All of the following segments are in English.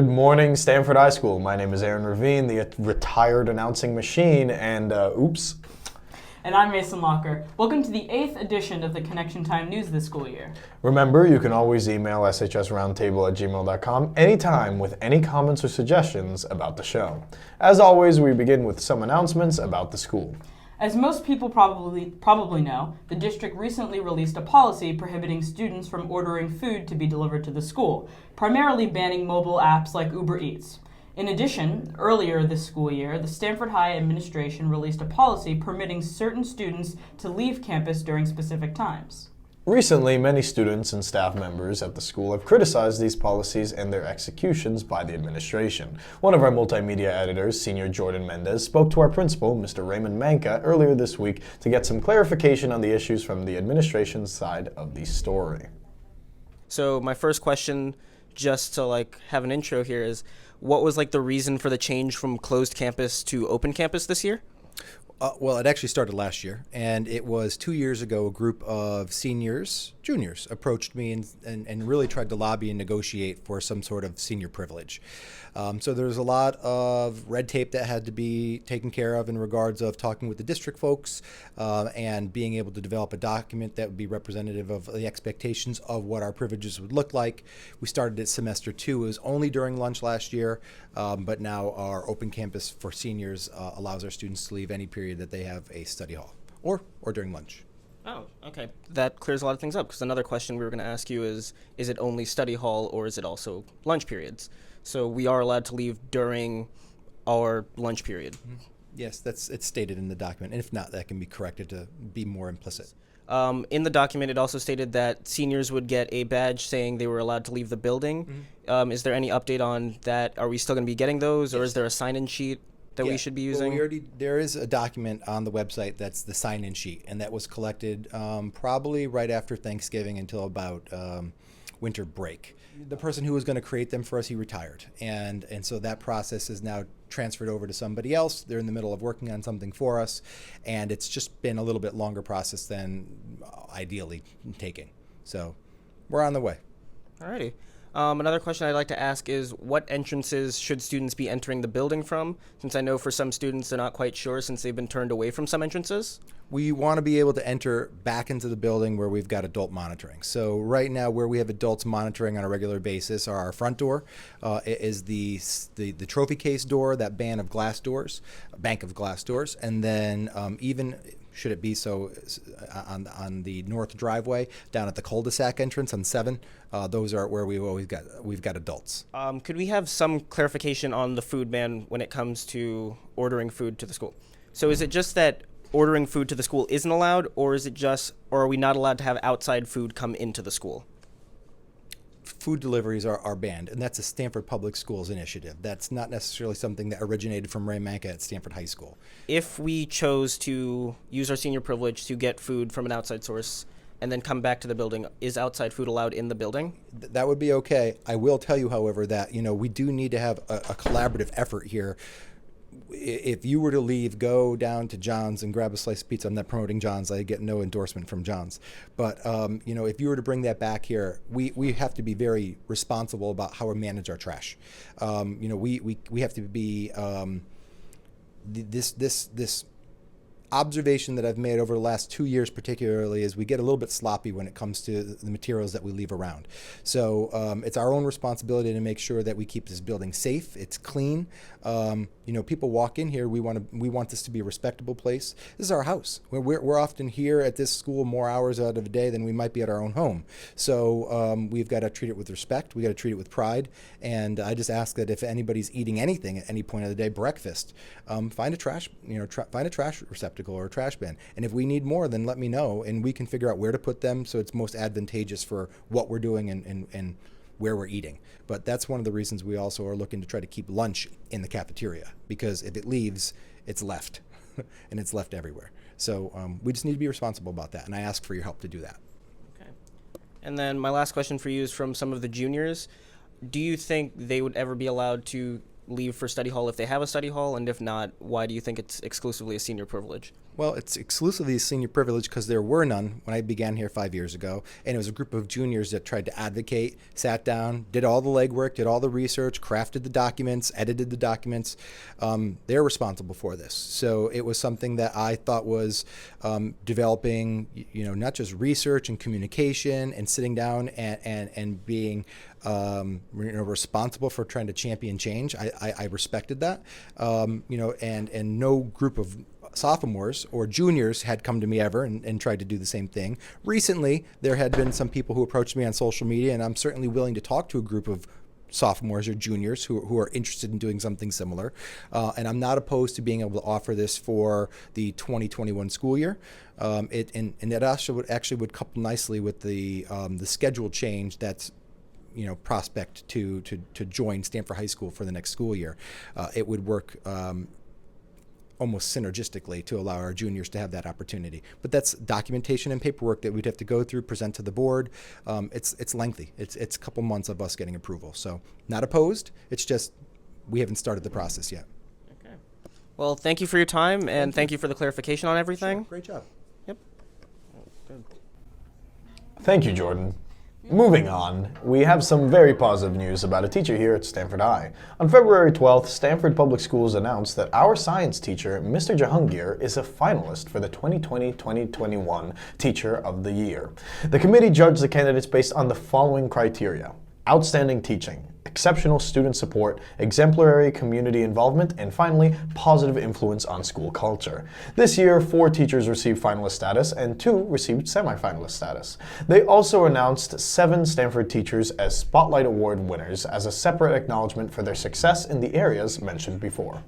Good morning, Stanford High School. My name is Aaron Ravine, the retired announcing machine, and oops. And I'm Mason Locker. Welcome to the 8th edition of the Connection Time News this school year. Remember, you can always email shsroundtable@gmail.com anytime with any comments or suggestions about the show. As always, we begin with some announcements about the school. As most people probably know, the district recently released a policy prohibiting students from ordering food to be delivered to the school, primarily banning mobile apps like Uber Eats. In addition, earlier this school year, the Stanford High administration released a policy permitting certain students to leave campus during specific times. Recently, many students and staff members at the school have criticized these policies and their executions by the administration. One of our multimedia editors, Senior Jordan Mendez, spoke to our principal, Mr. Raymond Manka, earlier this week to get some clarification on the issues from the administration's side of the story. So my first question, just to have an intro here, is what was the reason for the change from closed campus to open campus this year? Well, it actually started last year, and it was 2 years ago a group of juniors, approached me and really tried to lobby and negotiate for some sort of senior privilege. So there was a lot of red tape that had to be taken care of in regards of talking with the district folks and being able to develop a document that would be representative of the expectations of what our privileges would look like. We started at semester 2. It was only during lunch last year, but now our open campus for seniors allows our students to leave any period that they have a study hall or during lunch. Oh, okay. That clears a lot of things up, because another question we were going to ask you is it only study hall or is it also lunch periods? So we are allowed to leave during our lunch period. Yes, it's stated in the document, and if not, that can be corrected to be more implicit. In the document, it also stated that seniors would get a badge saying they were allowed to leave the building. Mm-hmm. Is there any update on that? Are we still going to be getting those, or is there a sign-in sheet that we should be using? Well, there is a document on the website that's the sign-in sheet, and that was collected probably right after Thanksgiving until about winter break. The person who was going to create them for us, he retired, and so that process is now transferred over to somebody else. They're in the middle of working on something for us, and it's just been a little bit longer process than ideally taking. So we're on the way. Alrighty. Another question I'd like to ask is, what entrances should students be entering the building from? Since I know for some students they're not quite sure since they've been turned away from some entrances. We want to be able to enter back into the building where we've got adult monitoring. So right now, where we have adults monitoring on a regular basis are our front door, is the trophy case door, that bank of glass doors, and then even should it be so on the north driveway down at the cul-de-sac entrance on 7, those are where we've got adults. Could we have some clarification on the food ban when it comes to ordering food to the school? So is it just that ordering food to the school isn't allowed, or are we not allowed to have outside food come into the school? Food deliveries are banned, and that's a Stanford Public Schools initiative. That's not necessarily something that originated from Ray Manka at Stanford High School. If we chose to use our senior privilege to get food from an outside source and then come back to the building, is outside food allowed in the building? That would be okay. I will tell you, however, that we do need to have a collaborative effort here. If you were to leave, go down to John's and grab a slice of pizza. I'm not promoting John's. I get no endorsement from John's. But, if you were to bring that back here, we have to be very responsible about how we manage our trash. We have to be this observation that I've made over the last 2 years particularly is we get a little bit sloppy when it comes to the materials that we leave around. So it's our own responsibility to make sure that we keep this building safe, it's clean. People walk in here, we want this to be a respectable place. This is our house. We're often here at this school more hours out of a day than we might be at our own home. So we've got to treat it with respect, we got to treat it with pride, and I just ask that if anybody's eating anything at any point of the day, breakfast, find a trash receptacle or a trash bin. And if we need more, then let me know, and we can figure out where to put them so it's most advantageous for what we're doing and where we're eating. But that's one of the reasons we also are looking to try to keep lunch in the cafeteria, because if it leaves, it's left, and it's left everywhere. So we just need to be responsible about that, and I ask for your help to do that. Okay. And then my last question for you is from some of the juniors. Do you think they would ever be allowed to leave for study hall if they have a study hall, and if not, why do you think it's exclusively a senior privilege? Well, it's exclusively senior privilege because there were none when I began here 5 years ago. And it was a group of juniors that tried to advocate, sat down, did all the legwork, did all the research, crafted the documents, edited the documents. They're responsible for this. So it was something that I thought was developing, not just research and communication and sitting down and being responsible for trying to champion change. I respected that, and no group of sophomores or juniors had come to me ever and tried to do the same thing. Recently, there had been some people who approached me on social media, and I'm certainly willing to talk to a group of sophomores or juniors who are interested in doing something similar. And I'm not opposed to being able to offer this for the 2021 school year. It actually would couple nicely with the schedule change that's prospect to join Stanford High School for the next school year. It would work almost synergistically to allow our juniors to have that opportunity. But that's documentation and paperwork that we'd have to go through, present to the board. It's lengthy. It's a couple months of us getting approval. So not opposed. It's just we haven't started the process yet. Okay. Well, thank you for your time, and thank you for the clarification on everything. Sure. Great job. Yep. Good. Thank you, Jordan. Moving on, we have some very positive news about a teacher here at Stanford High. On February 12th, Stanford Public Schools announced that our science teacher, Mr. Jahangir, is a finalist for the 2020-2021 Teacher of the Year. The committee judged the candidates based on the following criteria: outstanding teaching, exceptional student support, exemplary community involvement, and finally, positive influence on school culture. This year, 4 teachers received finalist status and 2 received semi-finalist status. They also announced 7 Stanford teachers as Spotlight Award winners as a separate acknowledgement for their success in the areas mentioned before.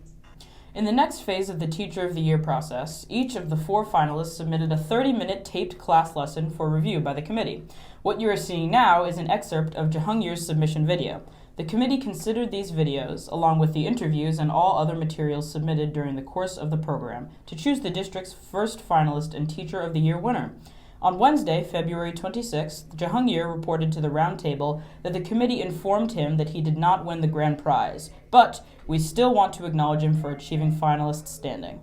In the next phase of the Teacher of the Year process, each of the 4 finalists submitted a 30-minute taped class lesson for review by the committee. What you are seeing now is an excerpt of Jahangir's submission video. The committee considered these videos, along with the interviews and all other materials submitted during the course of the program, to choose the district's first finalist and Teacher of the Year winner. On Wednesday, February 26th, Jahangir reported to the roundtable that the committee informed him that he did not win the grand prize, but we still want to acknowledge him for achieving finalist standing.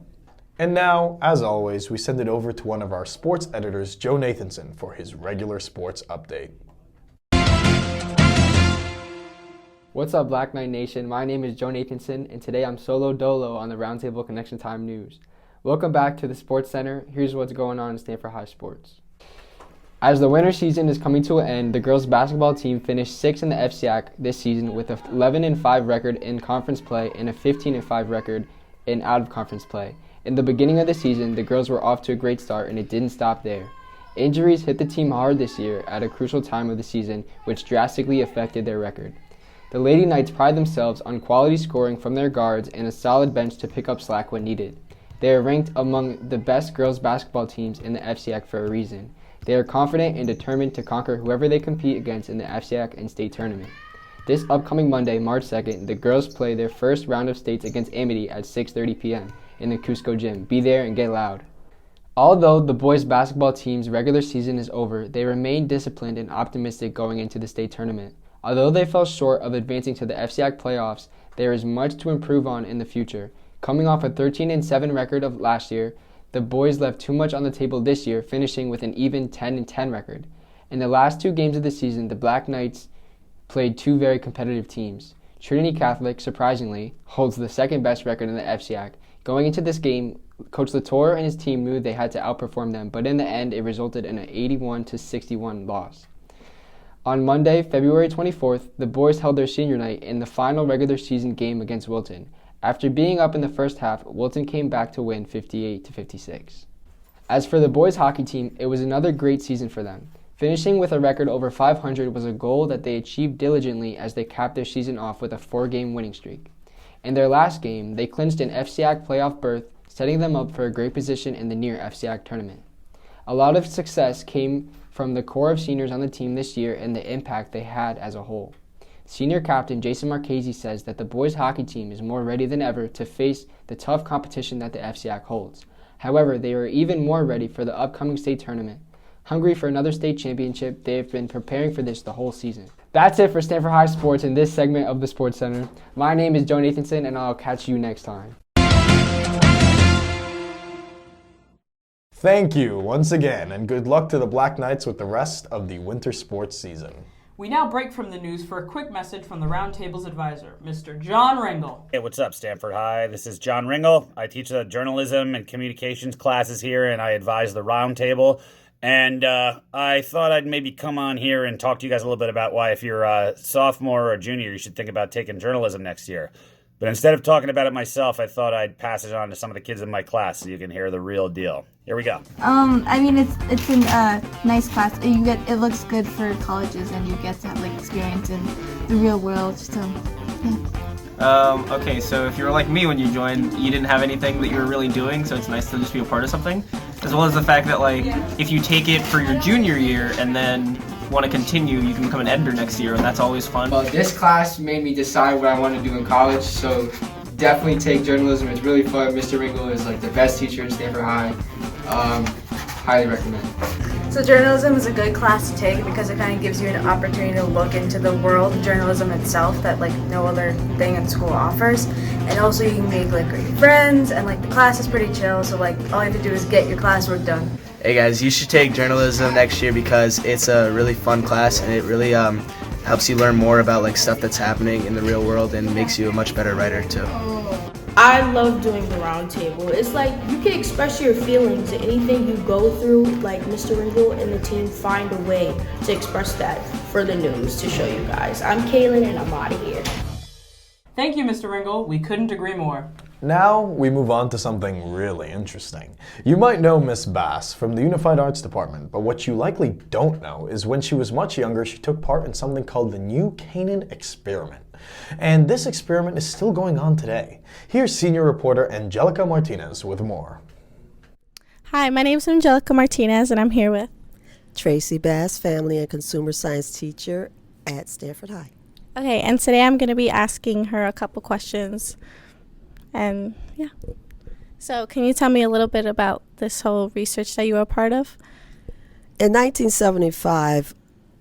And now, as always, we send it over to one of our sports editors, Joe Nathanson, for his regular sports update. What's up, Black Knight Nation? My name is Joe Nathanson, and today I'm solo dolo on the Roundtable Connection Time News. Welcome back to the Sports Center. Here's what's going on in Stanford High sports. As the winter season is coming to an end, the girls basketball team finished 6th in the FCIAC this season with a 11-5 record in conference play and a 15-5 record in out-of-conference play. In the beginning of the season, the girls were off to a great start, and it didn't stop there. Injuries hit the team hard this year at a crucial time of the season, which drastically affected their record. The Lady Knights pride themselves on quality scoring from their guards and a solid bench to pick up slack when needed. They are ranked among the best girls basketball teams in the FCIAC for a reason. They are confident and determined to conquer whoever they compete against in the FCIAC and state tournament. This upcoming Monday, March 2nd, the girls play their first round of states against Amity at 6:30 p.m. in the Cusco Gym. Be there and get loud. Although the boys basketball team's regular season is over, they remain disciplined and optimistic going into the state tournament. Although they fell short of advancing to the FCIAC playoffs, there is much to improve on in the future. Coming off a 13-7 record of last year, the boys left too much on the table this year, finishing with an even 10-10 record. In the last 2 games of the season, the Black Knights played 2 very competitive teams. Trinity Catholic, surprisingly, holds the second best record in the FCIAC. Going into this game, Coach Latour and his team knew they had to outperform them, but in the end, it resulted in an 81-61 loss. On Monday, February 24th, the boys held their senior night in the final regular season game against Wilton. After being up in the first half, Wilton came back to win 58-56. As for the boys hockey team, it was another great season for them. Finishing with a record over 500 was a goal that they achieved diligently as they capped their season off with a 4-game winning streak. In their last game, they clinched an FCIAC playoff berth, setting them up for a great position in the near FCIAC tournament. A lot of success came from the core of seniors on the team this year and the impact they had as a whole. Senior captain Jason Marchese says that the boys hockey team is more ready than ever to face the tough competition that the FCIAC holds. However, they are even more ready for the upcoming state tournament. Hungry for another state championship, they have been preparing for this the whole season. That's it for Stanford High Sports in this segment of the Sports Center. My name is Joe Nathanson, and I'll catch you next time. Thank you once again, and good luck to the Black Knights with the rest of the winter sports season. We now break from the news for a quick message from the Roundtable's advisor, Mr. John Ringel. Hey, what's up, Stanford High? This is John Ringel. I teach the journalism and communications classes here, and I advise the Roundtable. And I thought I'd maybe come on here and talk to you guys a little bit about why, if you're a sophomore or a junior, you should think about taking journalism next year. But instead of talking about it myself, I thought I'd pass it on to some of the kids in my class so you can hear the real deal. Here we go. I mean, it's a nice class. It looks good for colleges, and you get to have like experience in the real world. So, yeah. Okay, so if you were like me when you joined, you didn't have anything that you were really doing, so it's nice to just be a part of something. As well as the fact that, like, if you take it for your junior year and then want to continue, you can become an editor next year, and that's always fun. Well, this class made me decide what I want to do in college, so definitely take journalism. It's really fun. Mr. Ringel is like the best teacher at Stanford High. Highly recommend. So journalism is a good class to take because it kind of gives you an opportunity to look into the world of journalism itself that like no other thing in school offers. And also you can make like great friends, and like the class is pretty chill, so like all you have to do is get your classwork done. Hey guys, you should take journalism next year because it's a really fun class, and it really helps you learn more about like stuff that's happening in the real world and makes you a much better writer too. I love doing the round table. It's like you can express your feelings, anything you go through, like Mr. Ringel and the team find a way to express that for the news to show you guys. I'm Kaylin and I'm out of here. Thank you, Mr. Ringel. We couldn't agree more. Now we move on to something really interesting. You might know Miss Bass from the Unified Arts Department, but what you likely don't know is when she was much younger, she took part in something called the New Canaan Experiment. And this experiment is still going on today. Here's senior reporter Angelica Martinez with more. Hi, my name is Angelica Martinez, and I'm here with Tracy Bass, family and consumer science teacher at Stanford High. Okay, and today I'm going to be asking her a couple questions. And yeah. So can you tell me a little bit about this whole research that you were a part of? In 1975,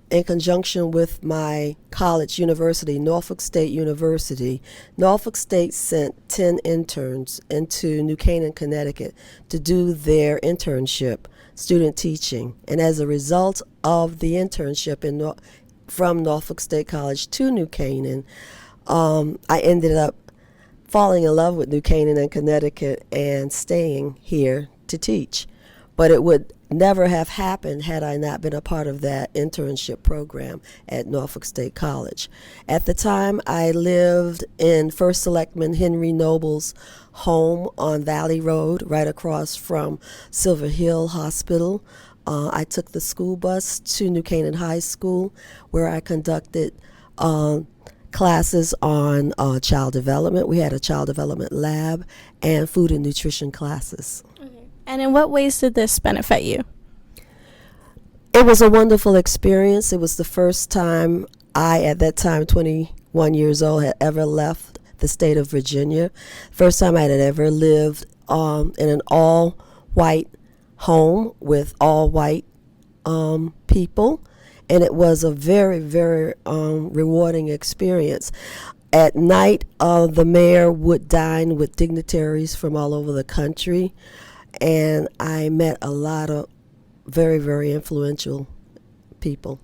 in conjunction with my college university, Norfolk State University, Norfolk State sent 10 interns into New Canaan, Connecticut to do their internship, student teaching. And as a result of the internship from Norfolk State College to New Canaan, I ended up falling in love with New Canaan and Connecticut and staying here to teach. But it would never have happened had I not been a part of that internship program at Norfolk State College. At the time, I lived in First Selectman Henry Noble's home on Valley Road, right across from Silver Hill Hospital. I took the school bus to New Canaan High School, where I conducted classes on child development. We had a child development lab and food and nutrition classes. Okay. And in what ways did this benefit you? It was a wonderful experience. It was the first time I, at that time, 21 years old, had ever left the state of Virginia. First time I had ever lived in an all-white home with all-white people. And it was a very, very rewarding experience. At night, the mayor would dine with dignitaries from all over the country, and I met a lot of very, very influential people.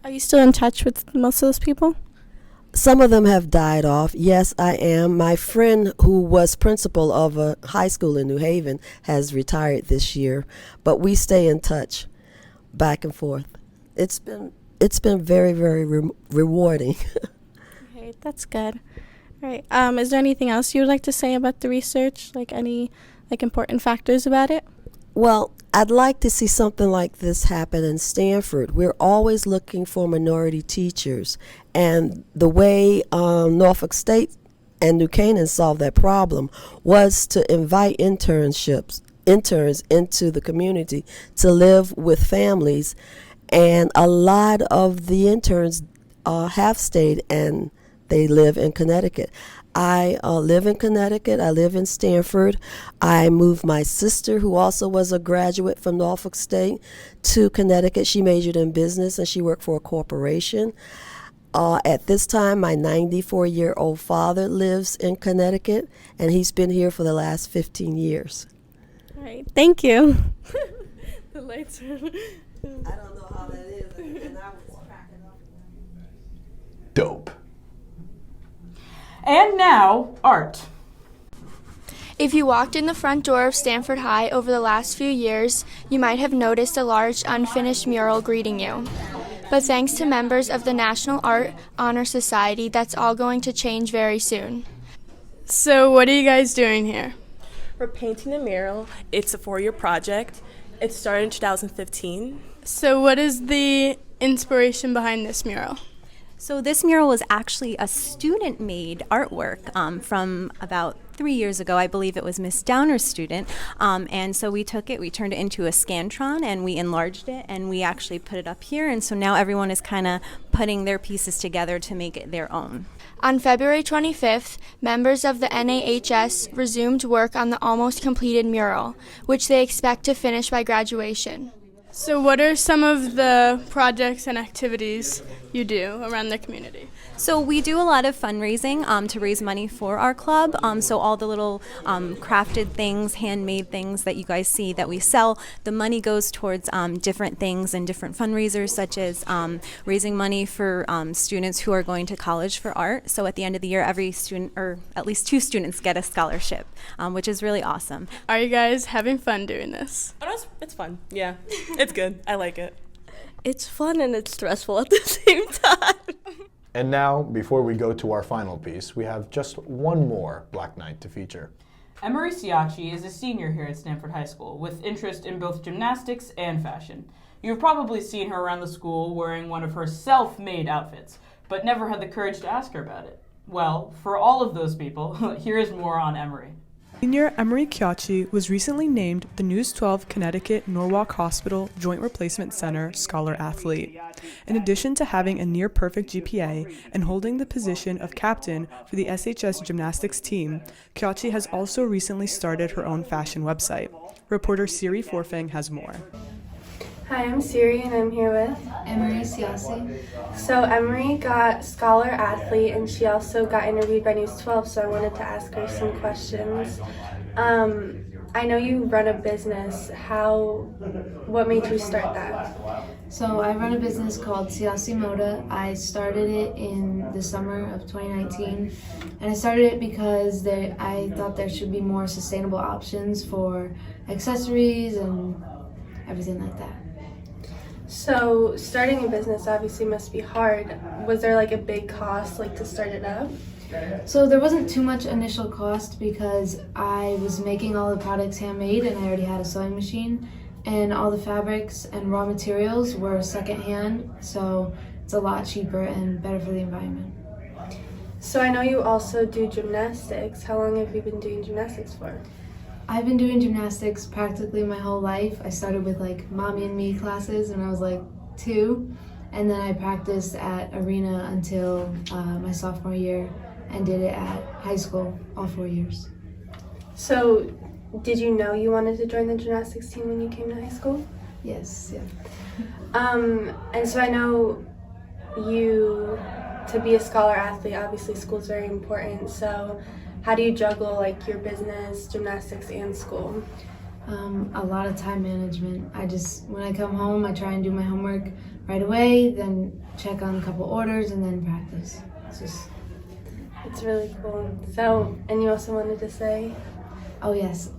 Are you still in touch with most of those people? Some of them have died off. Yes, I am. My friend who was principal of a high school in New Haven has retired this year, but we stay in touch back and forth. It's been very, very rewarding. Okay, that's good. All right. Is there anything else you would like to say about the research? Like any important factors about it? Well, I'd like to see something like this happen in Stanford. We're always looking for minority teachers, and the way Norfolk State and New Canaan solved that problem was to invite interns into the community to live with families. And a lot of the interns have stayed, and they live in Connecticut. I live in Connecticut. I live in Stanford. I moved my sister, who also was a graduate from Norfolk State, to Connecticut. She majored in business, and she worked for a corporation. At this time, my 94-year-old father lives in Connecticut, and he's been here for the last 15 years. All right, thank you. The lights are... I don't know how that is, and I was cracking up. Dope. And now, art. If you walked in the front door of Stanford High over the last few years, you might have noticed a large unfinished mural greeting you. But thanks to members of the National Art Honor Society, that's all going to change very soon. So what are you guys doing here? We're painting a mural. It's a 4-year project. It started in 2015. So what is the inspiration behind this mural? So this mural was actually a student-made artwork from about 3 years ago. I believe it was Miss Downer's student. And so we took it, we turned it into a Scantron, and we enlarged it, and we actually put it up here. And so now everyone is kind of putting their pieces together to make it their own. On February 25th, members of the NAHS resumed work on the almost completed mural, which they expect to finish by graduation. So what are some of the projects and activities you do around the community? So we do a lot of fundraising to raise money for our club. So all the little crafted things, handmade things that you guys see that we sell, the money goes towards different things and different fundraisers, such as raising money for students who are going to college for art. So at the end of the year, every student, or at least 2 students, get a scholarship, which is really awesome. Are you guys having fun doing this? Oh, no, it's fun. Yeah, it's good. I like it. It's fun and it's stressful at the same time. And now, before we go to our final piece, we have just one more Black Knight to feature. Emery Siachi is a senior here at Stanford High School with interest in both gymnastics and fashion. You've probably seen her around the school wearing one of her self-made outfits, but never had the courage to ask her about it. Well, for all of those people, here is more on Emery. Senior Emery Siachi was recently named the News 12 Connecticut Norwalk Hospital Joint Replacement Center Scholar Athlete. In addition to having a near-perfect GPA and holding the position of captain for the SHS gymnastics team, Siachi has also recently started her own fashion website. Reporter Siri Forfang has more. Hi, I'm Siri and I'm here with Emery Siachi. So Emery got Scholar Athlete and she also got interviewed by News 12, so I wanted to ask her some questions. I know you run a business. What made you start that? So I run a business called Siachi Moda. I started it in the summer of 2019, and I started it because I thought there should be more sustainable options for accessories and everything like that. So starting a business obviously must be hard. Was there like a big cost to start it up? So there wasn't too much initial cost because I was making all the products handmade and I already had a sewing machine, and all the fabrics and raw materials were secondhand, so it's a lot cheaper and better for the environment. So I know you also do gymnastics. How long have you been doing gymnastics for? I've been doing gymnastics practically my whole life. I started with Mommy and Me classes when I was 2, and then I practiced at Arena until my sophomore year and did it at high school all 4 years. So did you know you wanted to join the gymnastics team when you came to high school? Yes, yeah. And so I know to be a scholar athlete, obviously school's very important, so how do you juggle your business, gymnastics, and school? A lot of time management. When I come home, I try and do my homework right away, then check on a couple orders, and then practice. It's really cool. So, and you also wanted to say? Oh yes.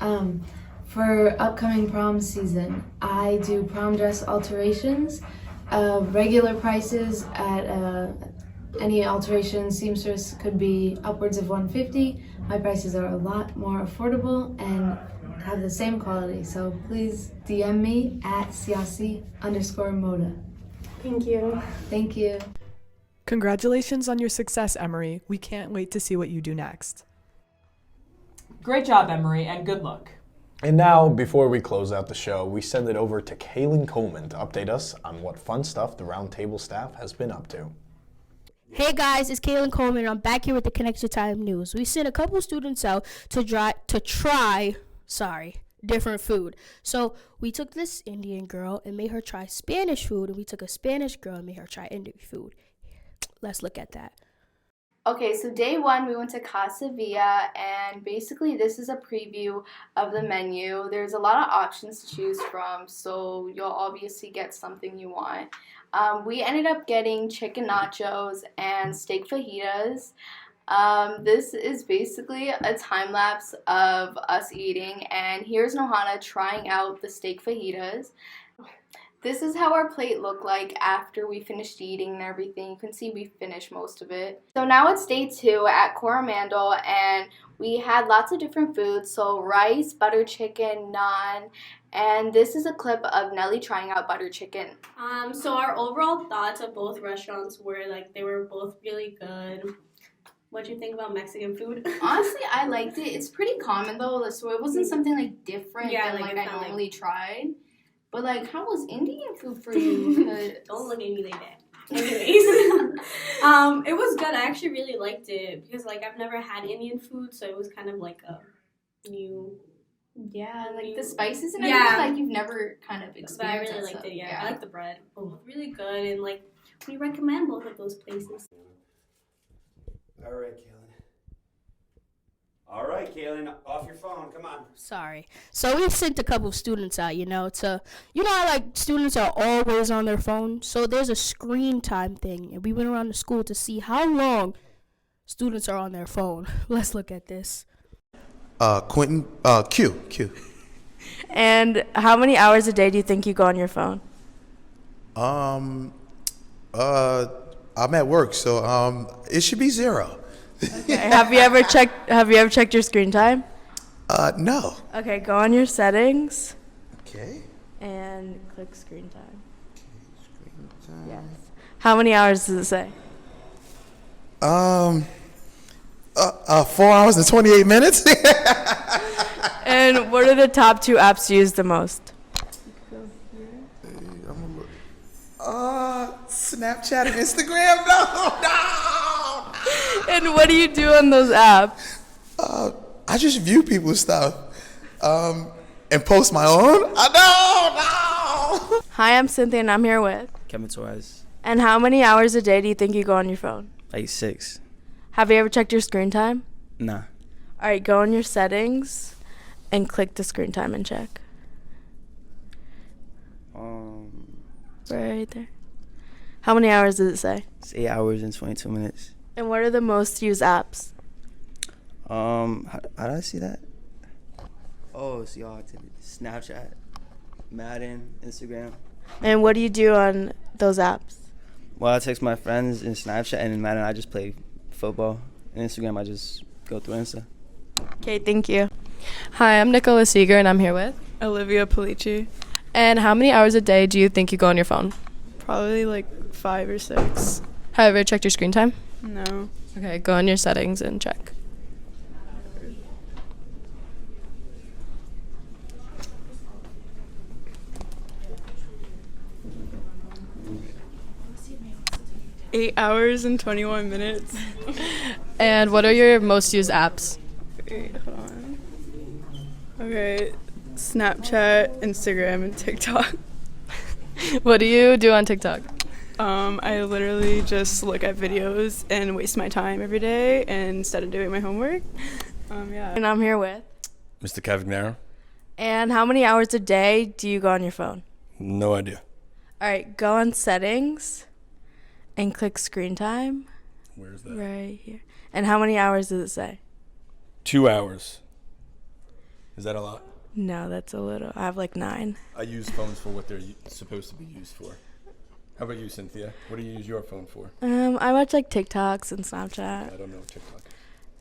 For upcoming prom season, I do prom dress alterations. Regular prices at any alteration seamstress could be upwards of $150. My prices are a lot more affordable and have the same quality, so please DM me at Siachi_Moda. Thank you. Thank you. Congratulations on your success, Emery. We can't wait to see what you do next. Great job, Emery, and good luck. And now, before we close out the show, we send it over to Kaylin Coleman to update us on what fun stuff the Roundtable staff has been up to. Hey guys, it's Kaylin Coleman. I'm back here with the Connection Time News. We sent a couple students out to try different food. So we took this Indian girl and made her try Spanish food, and we took a Spanish girl and made her try Indian food. Let's look at that. Okay, so day one we went to Casa Via, and basically this is a preview of the menu. There's a lot of options to choose from, so you'll obviously get something you want. We ended up getting chicken nachos and steak fajitas. This is basically a time lapse of us eating, and here's Nohana trying out the steak fajitas. This is how our plate looked like after we finished eating and everything. You can see we finished most of it. So now it's day two at Coromandel, and we had lots of different foods. So rice, butter chicken, naan, and this is a clip of Nelly trying out butter chicken. So our overall thoughts of both restaurants were like they were both really good. What do you think about Mexican food? Honestly, I liked it. It's pretty common though, so it wasn't something like different than like I normally tried. But like, how was Indian food for you? Don't look at me like that. Anyways, it was good. I actually really liked it because like I've never had Indian food, so it was kind of like a new. Yeah, like the spices and everything, like you've never kind of experienced. But I really liked it. Yeah, I like the bread. Both really good, and like we recommend both of those places. All right, Kaylin. All right, Kaylin, off your phone. Come on. Sorry. So we sent a couple of students out, how like students are always on their phone. So there's a screen time thing, and we went around the school to see how long students are on their phone. Let's look at this. Quentin, Q. And how many hours a day do you think you go on your phone? I'm at work, so it should be 0. Okay. Have you ever checked your screen time? No. Okay, go on your settings. Okay. And click screen time. Screen time. Yes. How many hours does it say? 4 hours and 28 minutes. And what are the top 2 apps you use the most? Snapchat and Instagram. No. And what do you do on those apps? I just view people's stuff and post my own. No. Hi, I'm Cynthia, and I'm here with Kevin Torres. And how many hours a day do you think you go on your phone? Like 6. Have you ever checked your screen time? Nah. All right, go on your settings and click the screen time and check. Right there. How many hours does it say? It's 8 hours and 22 minutes. And what are the most used apps? How did I see that? Oh, see all activities. Snapchat, Madden, Instagram. And what do you do on those apps? Well, I text my friends in Snapchat, and in Madden I just play football. In Instagram I just go through Insta. Okay, thank you. Hi, I'm Nicola Seeger, and I'm here with Olivia Polici. And how many hours a day do you think you go on your phone? Probably like 5 or 6. Have you ever checked your screen time? No. Okay, go on your settings and check. Eight hours and 21 minutes. And what are your most used apps? Wait, hold on. Okay, Snapchat, Instagram, and TikTok. What do you do on TikTok? I literally just look at videos and waste my time every day instead of doing my homework. Yeah. And I'm here with Mr. Cavagnaro. And how many hours a day do you go on your phone? No idea. All right, go on settings and click screen time. Where's that? Right here. And how many hours does it say? 2 hours. Is that a lot? No, that's a little. I have like 9. I use phones for what they're supposed to be used for. How about you, Cynthia? What do you use your phone for? I watch like TikToks and Snapchat. I don't know TikTok.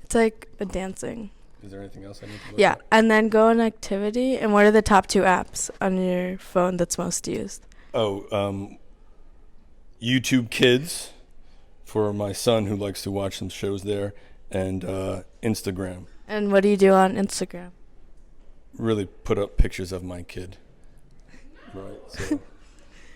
It's like a dancing. Is there anything else I need to look Yeah, at? and then go on activity. And what are the top 2 apps on your phone that's most used? YouTube Kids for my son who likes to watch some shows there, and Instagram. And what do you do on Instagram? Really put up pictures of my kid. Right, so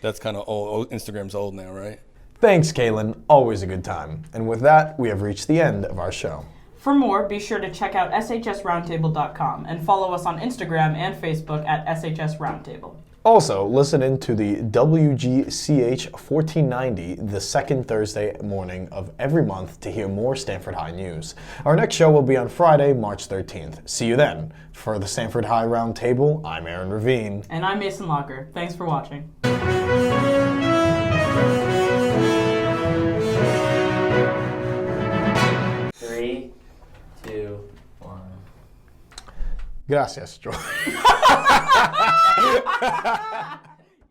that's kind of old. Instagram's old now, right? Thanks, Kaylin. Always a good time. And with that, we have reached the end of our show. For more, be sure to check out shsroundtable.com and follow us on Instagram and Facebook at SHS Roundtable. Also, listen in to the WGCH 1490 the second Thursday morning of every month to hear more Stanford High news. Our next show will be on Friday, March 13th. See you then. For the Stanford High Roundtable, I'm Aron Ravine. And I'm Mason Locker. Thanks for watching. 3, 2, 1. Gracias, Joy.